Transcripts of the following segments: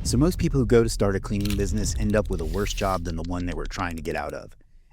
So most people who go to start a cleaning business end up with a worse job than the one they were trying to get out of.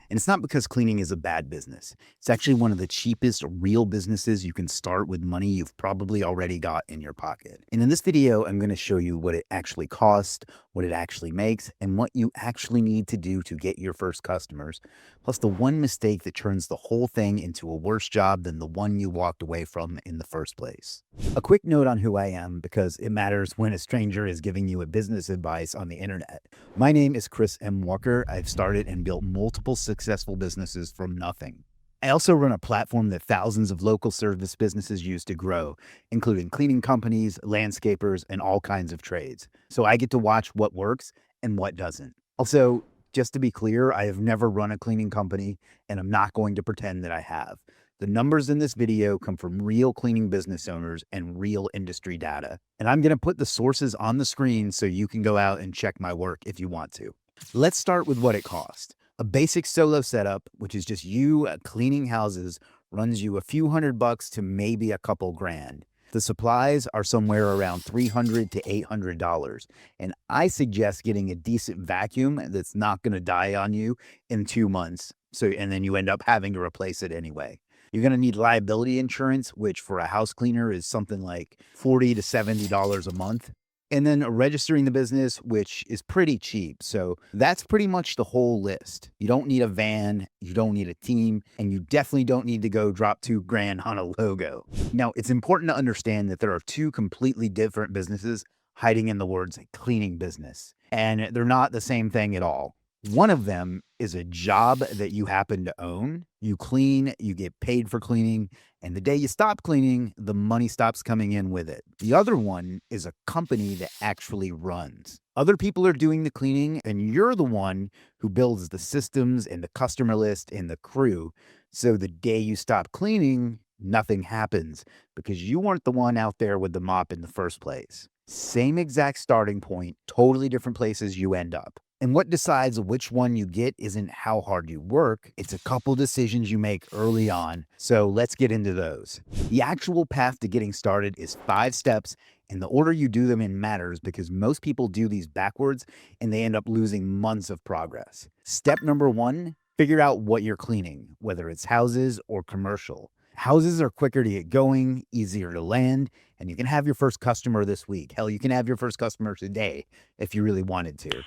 And it's not because cleaning is a bad business. It's actually one of the cheapest real businesses you can start with money you've probably already got in your pocket. And in this video, I'm going to show you what it actually costs, what it actually makes, and what you actually need to do to get your first customers, plus the one mistake that turns the whole thing into a worse job than the one you walked away from in the first place. A quick note on who I am, because it matters when a stranger is giving you a business advice on the internet. My name is Chris M. Walker. I've started and built multiple successful businesses from nothing. I also run a platform that thousands of local service businesses use to grow, including cleaning companies, landscapers, and all kinds of trades. So I get to watch what works and what doesn't. Also, just to be clear, I have never run a cleaning company, and I'm not going to pretend that I have. The numbers in this video come from real cleaning business owners and real industry data. And I'm going to put the sources on the screen so you can go out and check my work if you want to. Let's start with what it costs. A basic solo setup, which is just you cleaning houses, runs you a few $100 to maybe a couple grand. The supplies are somewhere around $300 to $800. And I suggest getting a decent vacuum that's not going to die on you in 2 months. And then you end up having to replace it anyway. You're going to need liability insurance, which for a house cleaner is something like $40 to $70 a month. And then registering the business, which is pretty cheap. So that's pretty much the whole list. You don't need a van, you don't need a team, and you definitely don't need to go drop $2,000 on a logo. Now, it's important to understand that there are two completely different businesses hiding in the words cleaning business, and they're not the same thing at all. One of them is a job that you happen to own. You clean, you get paid for cleaning, and the day you stop cleaning, the money stops coming in with it. The other one is a company that actually runs. Other people are doing the cleaning, and you're the one who builds the systems and the customer list and the crew. So the day you stop cleaning, nothing happens because you weren't the one out there with the mop in the first place. Same exact starting point, totally different places you end up. And what decides which one you get isn't how hard you work, it's a couple decisions you make early on. So let's get into those. The actual path to getting started is 5 steps, and the order you do them in matters because most people do these backwards and they end up losing months of progress. Step number 1, figure out what you're cleaning, whether it's houses or commercial. Houses are quicker to get going, easier to land, and you can have your first customer this week. Hell, you can have your first customer today if you really wanted to.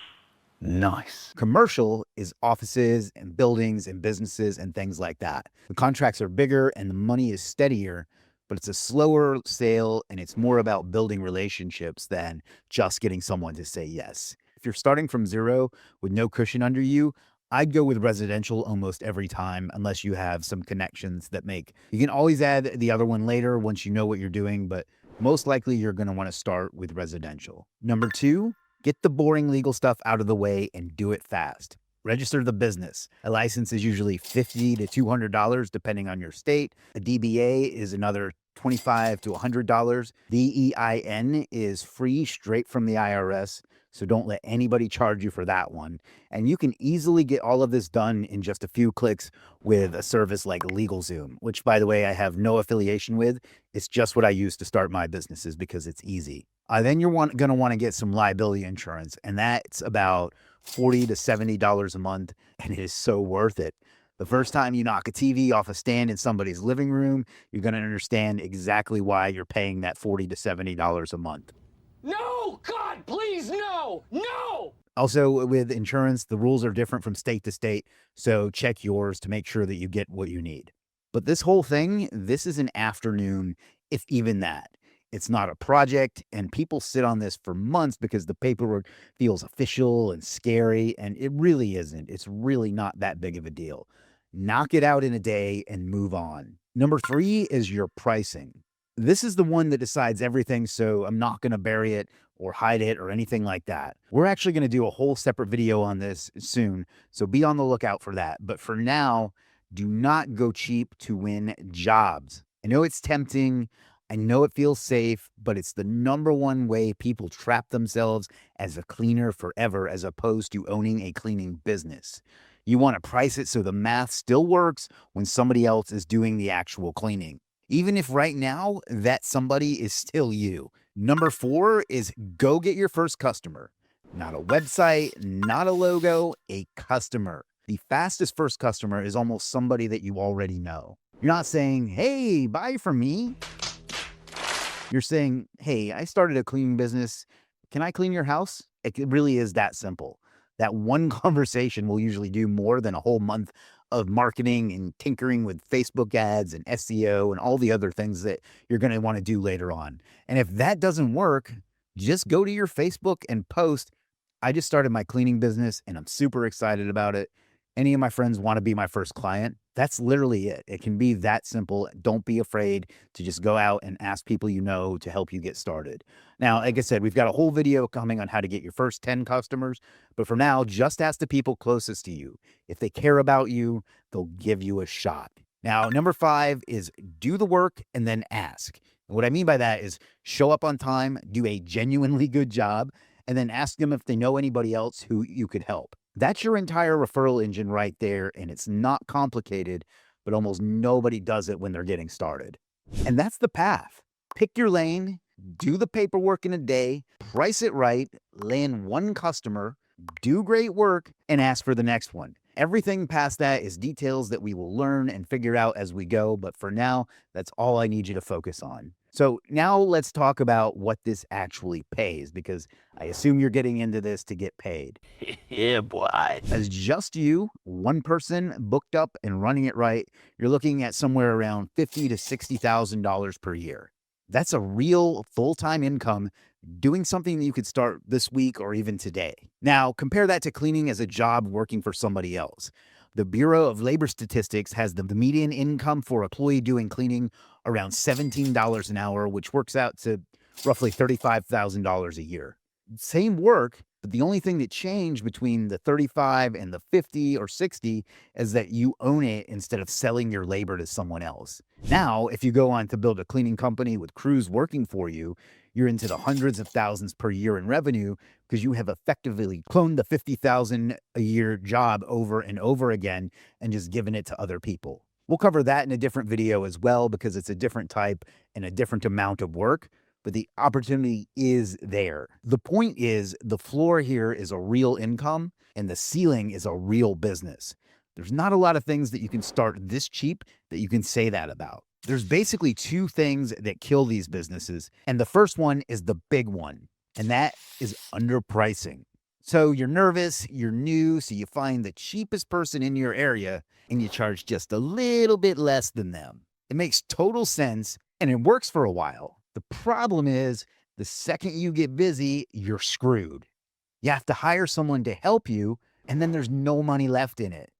Nice. Commercial is offices and buildings and businesses and things like that. The contracts are bigger and the money is steadier, but it's a slower sale and it's more about building relationships than just getting someone to say yes. If you're starting from zero with no cushion under you, I'd go with residential almost every time unless you have some connections that make. You can always add the other one later once you know what you're doing, but most likely you're going to want to start with residential. Number 2, get the boring legal stuff out of the way and do it fast. Register the business. A license is usually $50 to $200 depending on your state. A DBA is another $25 to $100. The EIN is free straight from the IRS, so don't let anybody charge you for that one. And you can easily get all of this done in just a few clicks with a service like LegalZoom, which, by the way, I have no affiliation with. It's just what I use to start my businesses because it's easy. Then you're going to want to get some liability insurance, and that's about $40 to $70 a month, and it is so worth it. The first time you knock a TV off a stand in somebody's living room, you're going to understand exactly why you're paying that $40 to $70 a month. No! God, please, no! No! Also, with insurance, the rules are different from state to state, so check yours to make sure that you get what you need. But this whole thing, this is an afternoon, if even that. It's not a project, and people sit on this for months because the paperwork feels official and scary, and it really isn't. It's really not that big of a deal. Knock it out in a day and move on. Number 3 is your pricing. This is the one that decides everything, so I'm not going to bury it or hide it or anything like that. We're actually going to do a whole separate video on this soon, so be on the lookout for that. But for now, do not go cheap to win jobs. I know it's tempting. I know it feels safe, but it's the number one way people trap themselves as a cleaner forever as opposed to owning a cleaning business. You want to price it so the math still works when somebody else is doing the actual cleaning. Even if right now that somebody is still you. Number 4 is go get your first customer. Not a website, not a logo, a customer. The fastest first customer is almost somebody that you already know. You're not saying, hey, buy from me. You're saying, hey, I started a cleaning business. Can I clean your house? It really is that simple. That one conversation will usually do more than a whole month of marketing and tinkering with Facebook ads and SEO and all the other things that you're going to want to do later on. And if that doesn't work, just go to your Facebook and post, I just started my cleaning business and I'm super excited about it. Any of my friends want to be my first client? That's literally it. It can be that simple. Don't be afraid to just go out and ask people you know to help you get started. Now, like I said, we've got a whole video coming on how to get your first 10 customers. But for now, just ask the people closest to you. If they care about you, they'll give you a shot. Now, number 5 is do the work and then ask. And what I mean by that is show up on time, do a genuinely good job, and then ask them if they know anybody else who you could help. That's your entire referral engine right there, and it's not complicated, but almost nobody does it when they're getting started. And that's the path. Pick your lane, do the paperwork in a day, price it right, land one customer, do great work, and ask for the next one. Everything past that is details that we will learn and figure out as we go, but for now, that's all I need you to focus on. So now let's talk about what this actually pays, because I assume you're getting into this to get paid. Yeah, boy. As just you, one person booked up and running it right, you're looking at somewhere around $50,000 to $60,000 per year. That's a real full-time income doing something that you could start this week or even today. Now, compare that to cleaning as a job working for somebody else. The Bureau of Labor Statistics has the median income for an employee doing cleaning around $17 an hour, which works out to roughly $35,000 a year. Same work, but the only thing that changed between the 35 and the 50 or 60 is that you own it instead of selling your labor to someone else. Now, if you go on to build a cleaning company with crews working for you, you're into the hundreds of thousands per year in revenue because you have effectively cloned the 50,000 a year job over and over again and just given it to other people. We'll cover that in a different video as well because it's a different type and a different amount of work, but the opportunity is there. The point is the floor here is a real income and the ceiling is a real business. There's not a lot of things that you can start this cheap that you can say that about. There's basically 2 things that kill these businesses, and the first one is the big one, and that is underpricing. So you're nervous, you're new, so you find the cheapest person in your area and you charge just a little bit less than them. It makes total sense and it works for a while. The problem is the second you get busy, you're screwed. You have to hire someone to help you, and then there's no money left in it.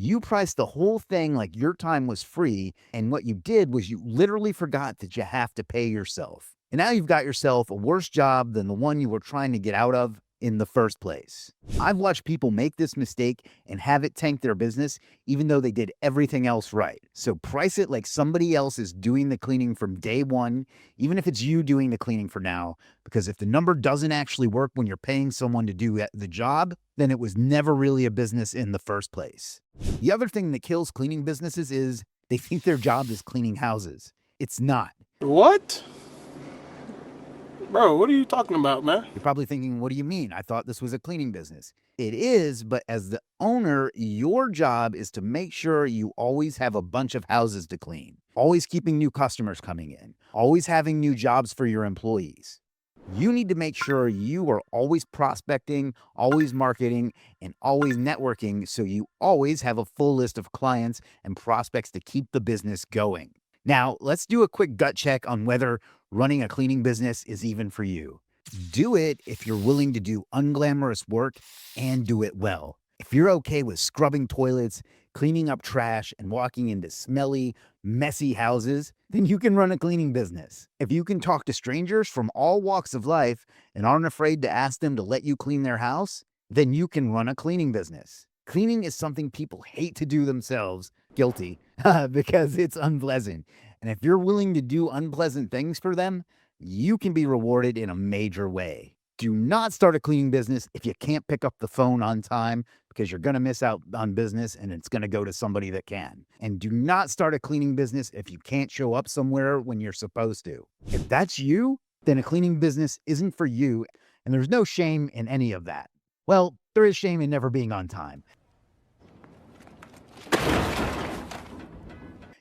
You priced the whole thing like your time was free, and what you did was you literally forgot that you have to pay yourself. And now you've got yourself a worse job than the one you were trying to get out of in the first place. I've watched people make this mistake and have it tank their business even though they did everything else right. So price it like somebody else is doing the cleaning from day one, even if it's you doing the cleaning for now, because if the number doesn't actually work when you're paying someone to do the job, then it was never really a business in the first place. The other thing that kills cleaning businesses is they think their job is cleaning houses. It's not. What? Bro, what are you talking about, man? You're probably thinking, what do you mean? I thought this was a cleaning business. It is, but as the owner, your job is to make sure you always have a bunch of houses to clean, always keeping new customers coming in, always having new jobs for your employees. You need to make sure you are always prospecting, always marketing, and always networking so you always have a full list of clients and prospects to keep the business going. Now, let's do a quick gut check on whether running a cleaning business is even for you. Do it if you're willing to do unglamorous work and do it well. If you're okay with scrubbing toilets, cleaning up trash, and walking into smelly, messy houses, then you can run a cleaning business. If you can talk to strangers from all walks of life and aren't afraid to ask them to let you clean their house, then you can run a cleaning business. Cleaning is something people hate to do themselves, guilty, because it's unpleasant. And if you're willing to do unpleasant things for them, you can be rewarded in a major way. Do not start a cleaning business if you can't pick up the phone on time because you're going to miss out on business and it's going to go to somebody that can. And do not start a cleaning business if you can't show up somewhere when you're supposed to. If that's you, then a cleaning business isn't for you, and there's no shame in any of that. Well, there is shame in never being on time.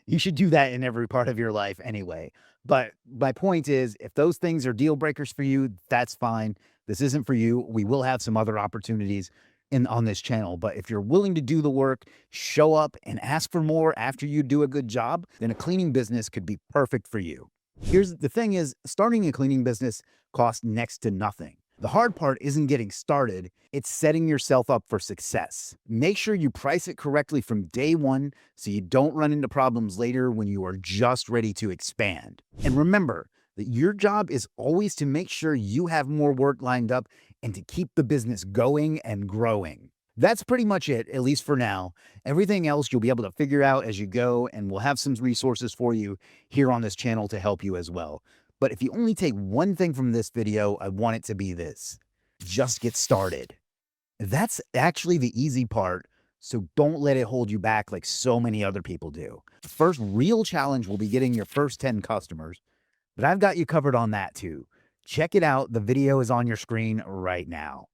You should do that in every part of your life anyway. But my point is, if those things are deal breakers for you, that's fine. This isn't for you. We will have some other opportunities on this channel. But if you're willing to do the work, show up and ask for more after you do a good job, then a cleaning business could be perfect for you. Here's the thing is, starting a cleaning business costs next to nothing. The hard part isn't getting started, it's setting yourself up for success. Make sure you price it correctly from day one so you don't run into problems later when you are just ready to expand. And remember that your job is always to make sure you have more work lined up and to keep the business going and growing. That's pretty much it, at least for now. Everything else you'll be able to figure out as you go, and we'll have some resources for you here on this channel to help you as well. But if you only take one thing from this video, I want it to be this: just get started. That's actually the easy part, so don't let it hold you back like so many other people do. The first real challenge will be getting your first 10 customers, but I've got you covered on that too. Check it out. The video is on your screen right now.